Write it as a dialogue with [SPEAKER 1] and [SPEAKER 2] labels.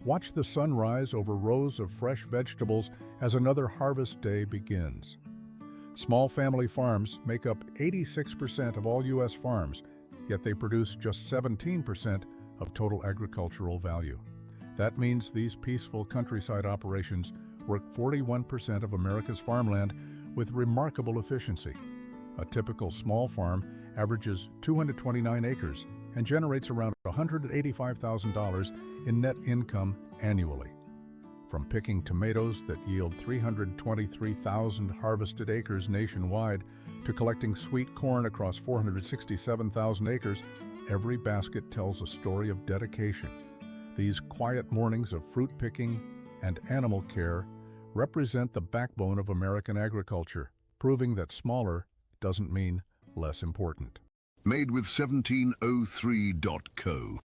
[SPEAKER 1] Watch the sun rise over rows of fresh vegetables as another harvest day begins. Small family farms make up 86% of all U.S. farms, yet they produce just 17% of total agricultural value. That means these peaceful countryside operations work 41% of America's farmland with remarkable efficiency. A typical small farm averages 229 acres and generates around $185,000 in net income annually. From picking tomatoes that yield 323,000 harvested acres nationwide to collecting sweet corn across 467,000 acres, every basket tells a story of dedication. These quiet mornings of fruit picking and animal care represent the backbone of American agriculture, proving that smaller doesn't mean less important.
[SPEAKER 2] Made with 1703.co